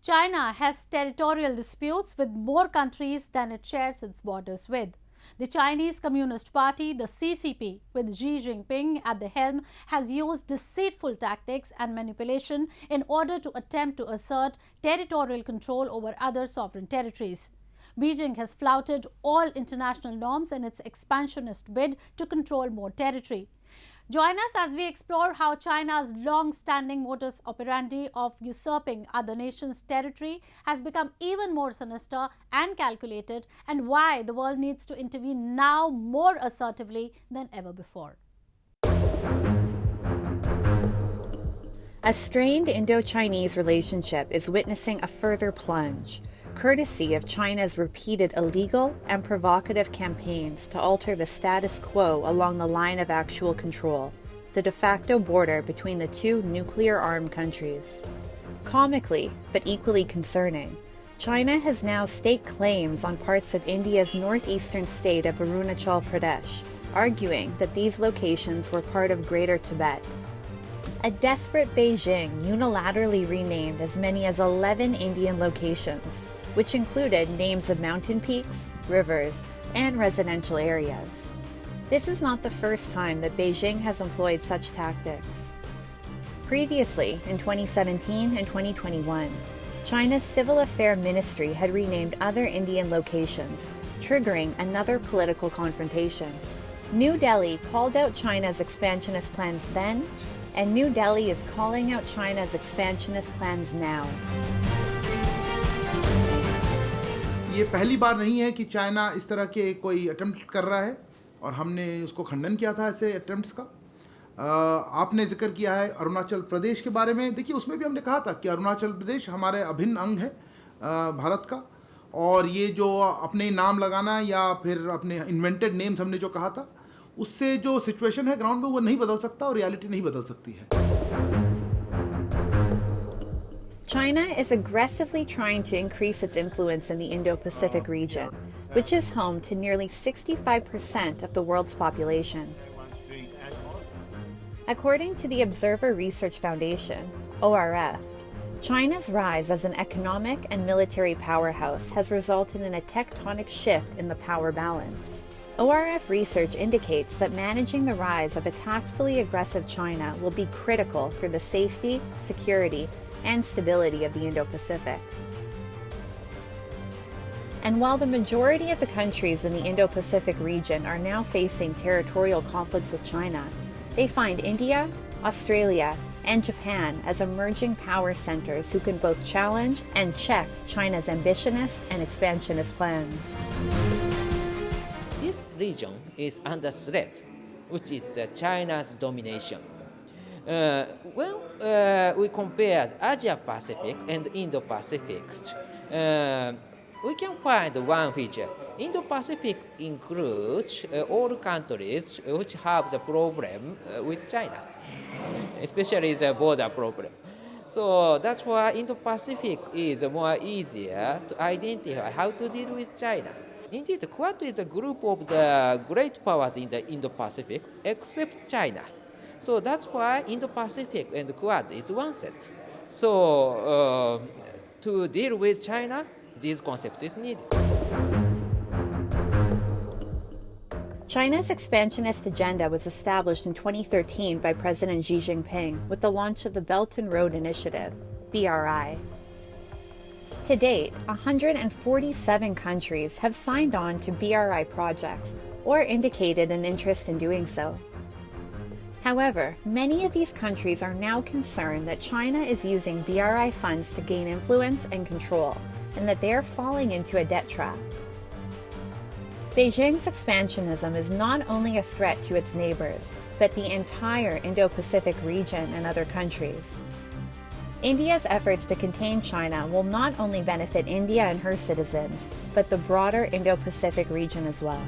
China has territorial disputes with more countries than it shares its borders with. The Chinese Communist Party, the CCP, with Xi Jinping at the helm, has used deceitful tactics and manipulation in order to attempt to assert territorial control over other sovereign territories. Beijing has flouted all international norms in its expansionist bid to control more territory. Join us as we explore how China's long-standing modus operandi of usurping other nations' territory has become even more sinister and calculated, and why the world needs to intervene now more assertively than ever before. A strained Indo-Chinese relationship is witnessing a further plunge, courtesy of China's repeated illegal and provocative campaigns to alter the status quo along the line of actual control, the de facto border between the two nuclear-armed countries. Comically, but equally concerning, China has now staked claims on parts of India's northeastern state of Arunachal Pradesh, arguing that these locations were part of Greater Tibet. A desperate Beijing unilaterally renamed as many as 11 Indian locations, which included names of mountain peaks, rivers, and residential areas. This is not the first time that Beijing has employed such tactics. Previously, in 2017 and 2021, China's Civil Affairs Ministry had renamed other Indian locations, triggering another political confrontation. New Delhi called out China's expansionist plans then, and New Delhi is calling out China's expansionist plans now. ये पहली बार नहीं है कि China इस तरह के कोई attempt कर रहा है और हमने उसको खंडन किया था ऐसे अटेम्प्ट्स का। आपने जिक्र किया है अरुणाचल प्रदेश के बारे में। देखिए, उसमें भी हमने कहा था कि अरुणाचल प्रदेश हमारे अभिन्न अंग है भारत का, और ये जो अपने नाम लगाना या फिर अपने इन्वेंटेड नेम्स हमने जो कहा था, उससे जो सिचुएशन है ग्राउंड में वो नहीं बदल सकता और रियलिटी नहीं बदल सकती है। China is aggressively trying to increase its influence in the Indo-Pacific region, which is home to nearly 65% of the world's population. According to the Observer Research Foundation, ORF, China's rise as an economic and military powerhouse has resulted in a tectonic shift in the power balance. ORF research indicates that managing the rise of a tactfully aggressive China will be critical for the safety, security, and stability of the Indo-Pacific. And while the majority of the countries in the Indo-Pacific region are now facing territorial conflicts with China, they find India, Australia, and Japan as emerging power centers who can both challenge and check China's ambitionist and expansionist plans. This region is under threat, which is China's domination. When we compare Asia-Pacific and Indo-Pacific, we can find one feature. Indo-Pacific includes all countries which have the problem with China, especially the border problem. So that's why Indo-Pacific is more easier to identify how to deal with China. Indeed, Quad is a group of the great powers in the Indo-Pacific, except China. So that's why Indo-Pacific and Quad is one set. So to deal with China, this concept is needed. China's expansionist agenda was established in 2013 by President Xi Jinping with the launch of the Belt and Road Initiative, BRI. To date, 147 countries have signed on to BRI projects or indicated an interest in doing so. However, many of these countries are now concerned that China is using BRI funds to gain influence and control, and that they are falling into a debt trap. Beijing's expansionism is not only a threat to its neighbors, but the entire Indo-Pacific region and other countries. India's efforts to contain China will not only benefit India and her citizens, but the broader Indo-Pacific region as well.